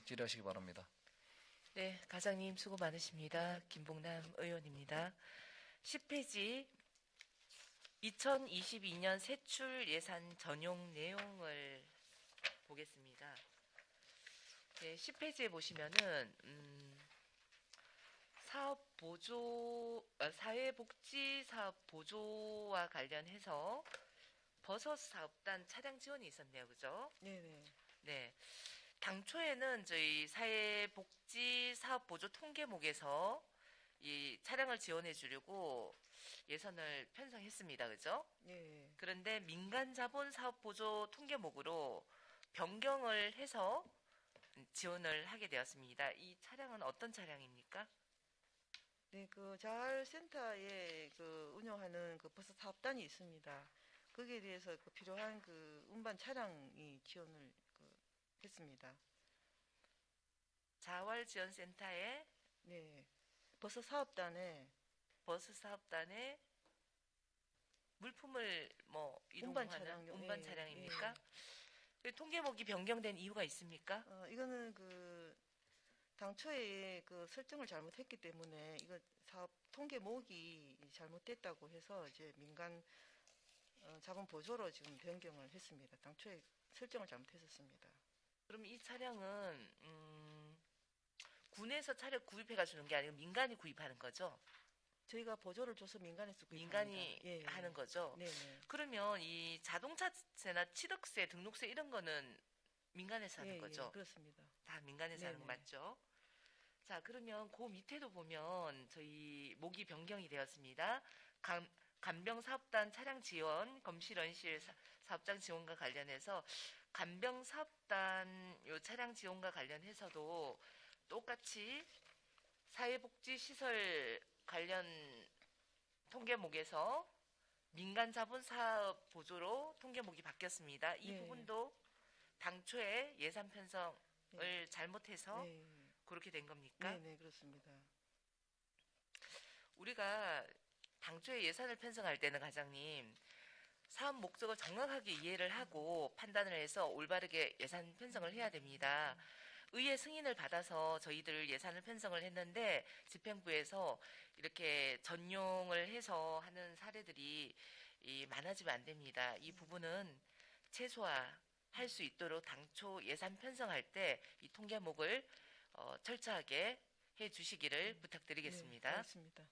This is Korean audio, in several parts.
질의하시기 바랍니다. 네, 과장님 수고 많으십니다. 김봉남 의원입니다. 10페이지 2022년 세출 예산 전용 내용을 보겠습니다. 네, 10페이지에 보시면은 사회복지 사업 보조와 관련해서 버섯 사업단 차량 지원이 있었네요, 그죠? 네네. 네. 당초에는 저희 사회복지사업보조 통계목에서 이 차량을 지원해 주려고 예산을 편성했습니다. 그죠? 네. 그런데 민간자본사업보조 통계목으로 변경을 해서 지원을 하게 되었습니다. 이 차량은 어떤 차량입니까? 네, 그 자활센터에 그 운영하는 그 버스 사업단이 있습니다. 거기에 대해서 그 필요한 그 운반 차량이 지원을 했습니다. 자활지원센터의 네, 버스 사업단에 버스 사업단에 물품을 뭐 운반 이동하는 차량요. 운반 예, 차량입니까? 예. 그 통계목이 변경된 이유가 있습니까? 이거는 그 당초에 그 설정을 잘못했기 때문에 이거 사업 통계목이 잘못됐다고 해서 이제 민간 자본 보조로 지금 변경을 했습니다. 당초에 설정을 잘못했었습니다. 그럼 이 차량은 군에서 차량 구입해가 주는 게 아니고 민간이 구입하는 거죠? 저희가 보조를 줘서 민간에서 구입합니다. 민간이 예, 예. 하는 거죠? 네네. 그러면 이 자동차세나 취득세, 등록세 이런 거는 민간에서 하는 예, 거죠? 예, 그렇습니다. 다 민간에서 하는 거 네네. 맞죠? 자, 그러면 그 밑에도 보면 저희 목이 변경이 되었습니다. 간병사업단 차량 지원, 검실원실 사업장 지원과 관련해서 간병사업단 요 차량 지원과 관련해서도 똑같이 사회복지시설 관련 통계목에서 민간자본사업 보조로 통계목이 바뀌었습니다. 이 네, 부분도 당초에 예산 편성을 네, 잘못해서 네, 그렇게 된 겁니까? 네, 네, 그렇습니다. 우리가 당초에 예산을 편성할 때는 과장님 사업 목적을 정확하게 이해를 하고 판단을 해서 올바르게 예산 편성을 해야 됩니다. 의회 승인을 받아서 저희들 예산을 편성을 했는데 집행부에서 이렇게 전용을 해서 하는 사례들이 많아지면 안 됩니다. 이 부분은 최소화할 수 있도록 당초 예산 편성할 때 이 통계목을 철저하게 해 주시기를 네, 부탁드리겠습니다. 알겠습니다.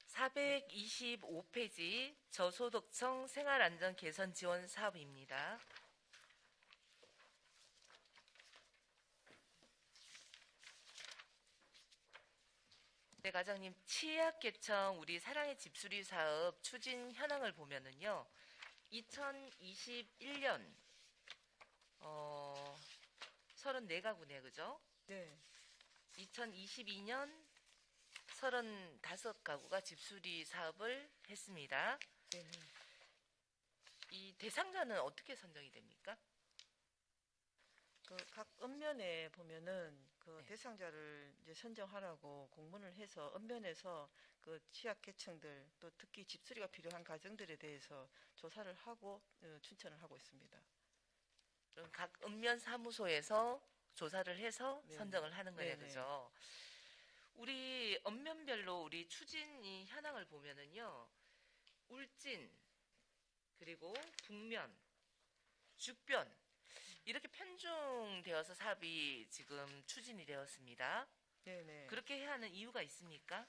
425페이지 저소득층 생활안전 개선 지원 사업입니다. 네, 과장님, 취약계층 우리 사랑의 집수리 사업 추진 현황을 보면은요, 2021년 34가구네, 그죠? 네, 2022년 35가구가 집수리 사업을 했습니다. 네, 네. 이 대상자는 어떻게 선정이 됩니까? 그 각 읍면에 보면은 그 네. 대상자를 이제 선정하라고 공문을 해서 읍면에서 그 취약계층들 또 특히 집수리가 필요한 가정들에 대해서 조사를 하고 추천을 하고 있습니다. 그럼 각 읍면 사무소에서 조사를 해서 네, 선정을 하는 거네, 네, 네, 그죠? 우리 읍면별로 우리 추진 현황을 보면은요, 울진, 그리고 북면, 죽변, 이렇게 편중되어서 사업이 지금 추진이 되었습니다. 네, 네. 그렇게 해야 하는 이유가 있습니까?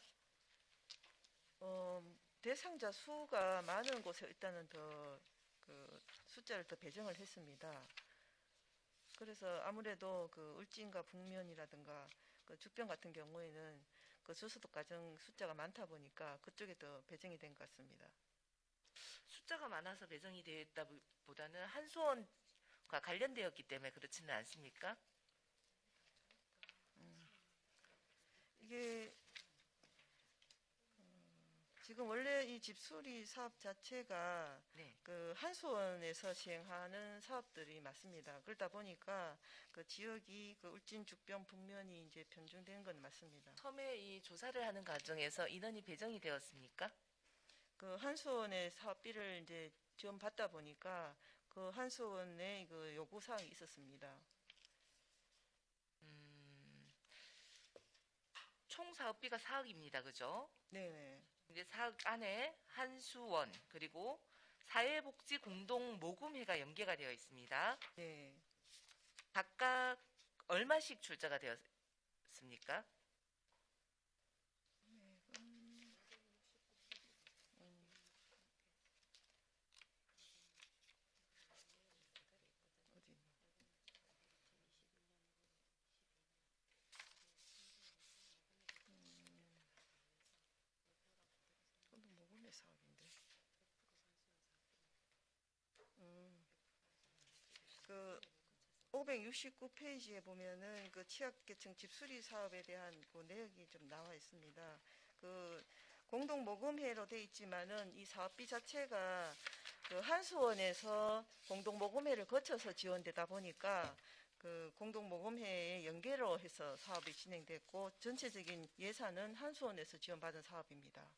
대상자 수가 많은 곳에 일단은 더 그 숫자를 더 배정을 했습니다. 그래서 아무래도 그 울진과 북면이라든가 그 죽변 같은 경우에는 그 저소득 가정 숫자가 많다 보니까 그쪽에 더 배정이 된 것 같습니다. 숫자가 많아서 배정이 되었다보다는 한수원과 관련되었기 때문에 그렇지는 않습니까? 이게 지금 원래 이 집수리 사업 자체가 네. 그 한수원에서 시행하는 사업들이 맞습니다. 그러다 보니까 그 지역이 그 울진, 죽변, 북면이 이제 편중된 건 맞습니다. 처음에 이 조사를 하는 과정에서 인원이 배정이 되었습니까? 그 한수원의 사업비를 이제 지원받다 보니까 그 한수원의 그 요구 사항이 있었습니다. 사업비가 4억입니다. 그죠? 네네. 이제 4억 안에 한수원 그리고 사회복지 공동모금회가 연계가 되어 있습니다. 네. 각각 얼마씩 출자가 되었습니까? 어디? 그것도 모금의 사업인데. 그 569페이지에 보면은 그 취약계층 집수리 사업에 대한 그 내역이 좀 나와 있습니다. 그 공동모금회로 돼 있지만은 이 사업비 자체가 그 한수원에서 공동모금회를 거쳐서 지원되다 보니까 그 공동모금회에 연계로 해서 사업이 진행됐고 전체적인 예산은 한수원에서 지원받은 사업입니다.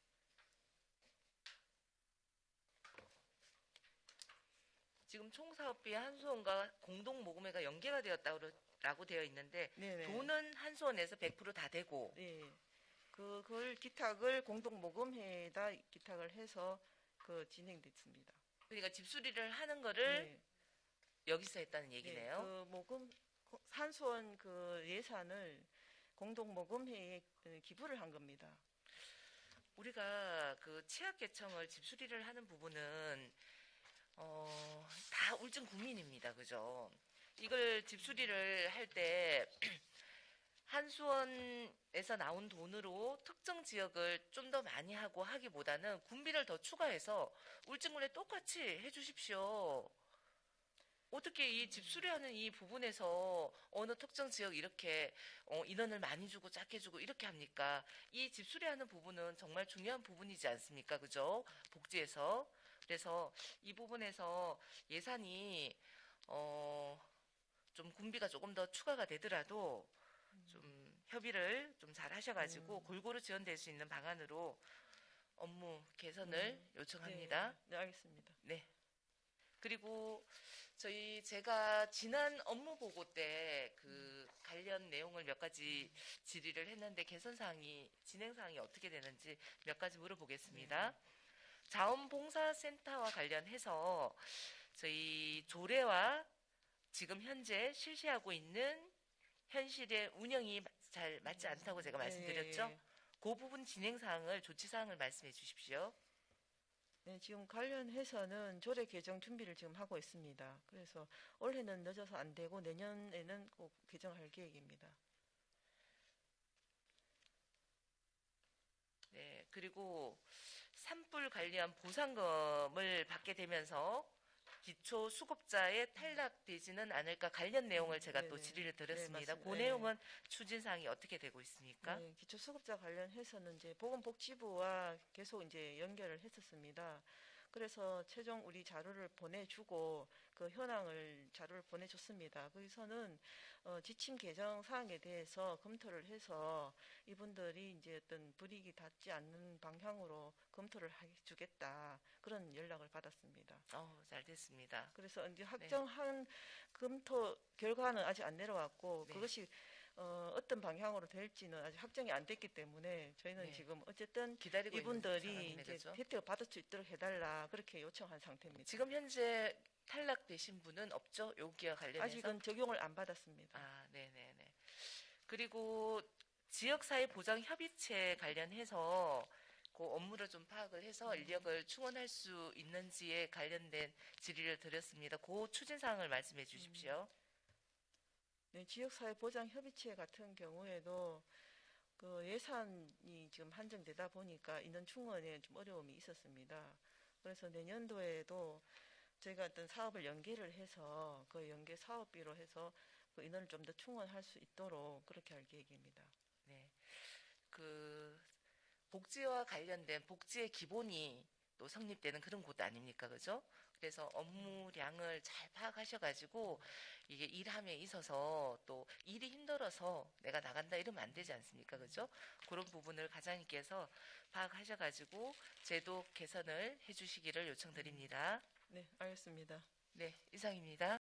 지금 총 사업비 한수원과 공동모금회가 연계가 되었다고 되어 있는데 네네. 돈은 한수원에서 100%다 되고 네. 그걸 기탁을 공동모금회에다 기탁을 해서 그 진행됐습니다. 그러니까 집수리를 하는 거를 네. 여기서 했다는 네. 얘기네요. 그 모금 한수원 그 예산을 공동모금회에 기부를 한 겁니다. 우리가 그 취약계층을 집수리를 하는 부분은 다 울진 국민입니다. 그죠? 이걸 집수리를 할 때 한수원에서 나온 돈으로 특정 지역을 좀 더 많이 하고 하기보다는 군비를 더 추가해서 울진군에 똑같이 해주십시오. 어떻게 이 집수리하는 이 부분에서 어느 특정 지역 이렇게 인원을 많이 주고 작게 주고 이렇게 합니까? 이 집수리하는 부분은 정말 중요한 부분이지 않습니까? 그죠? 복지에서. 그래서 이 부분에서 예산이 좀 군비가 조금 더 추가가 되더라도 좀 협의를 좀 잘 하셔가지고 골고루 지원될 수 있는 방안으로 업무 개선을 요청합니다. 네, 알겠습니다. 네. 그리고 제가 지난 업무 보고 때 그 관련 내용을 몇 가지 질의를 했는데 개선 사항이 진행 사항이 어떻게 되는지 몇 가지 물어보겠습니다. 자원봉사센터와 관련해서 저희 조례와 지금 현재 실시하고 있는 현실의 운영이 잘 맞지 않다고 제가 말씀드렸죠. 네, 그 부분 진행 사항을 조치 사항을 말씀해 주십시오. 네, 지금 관련해서는 조례 개정 준비를 지금 하고 있습니다. 그래서 올해는 늦어서 안 되고 내년에는 꼭 개정할 계획입니다. 네, 그리고 산불 관련 보상금을 받게 되면서 기초 수급자에 탈락되지는 않을까 관련 내용을 제가 또 네네. 질의를 네, 드렸습니다. 맞습니다. 그 네. 내용은 추진 사항이 어떻게 되고 있습니까? 네, 기초수급자 관련해서는 이제 보건복지부와 계속 이제 연결을 했었습니다. 그래서 최종 우리 자료를 보내주고 그 현황을 자료를 보내줬습니다. 거기서는 지침 개정 사항에 대해서 검토를 해서 이분들이 이제 어떤 불이익이 닿지 않는 방향으로 검토를 해주겠다 그런 연락을 받았습니다. 잘 됐습니다. 그래서 이제 확정한 검토 결과는 아직 안 내려왔고 네. 그것이 어떤 방향으로 될지는 아직 확정이 안 됐기 때문에 저희는 네. 지금 어쨌든 기다리고 있는 이분들이 상황이네, 이제 그죠? 혜택을 받을 수 있도록 해달라 그렇게 요청한 상태입니다. 지금 현재 탈락되신 분은 없죠? 여기와 관련해서? 아직은 적용을 안 받았습니다. 네네네. 그리고 지역사회보장협의체 관련해서 그 업무를 좀 파악을 해서 인력을 충원할 수 있는지에 관련된 질의를 드렸습니다. 그 추진사항을 말씀해 주십시오. 네, 지역사회보장협의체 같은 경우에도 그 예산이 지금 한정되다 보니까 인원 충원에 좀 어려움이 있었습니다. 그래서 내년도에도 저희가 어떤 사업을 연계를 해서 그 연계 사업비로 해서 그 인원을 좀 더 충원할 수 있도록 그렇게 할 계획입니다. 네. 그 복지와 관련된 복지의 기본이 또 성립되는 그런 곳 아닙니까? 그죠? 그래서 업무량을 잘 파악하셔가지고 이게 일함에 있어서 또 일이 힘들어서 내가 나간다 이러면 안 되지 않습니까? 그죠? 그런 부분을 과장님께서 파악하셔가지고 제도 개선을 해주시기를 요청드립니다. 네, 알겠습니다. 네, 이상입니다.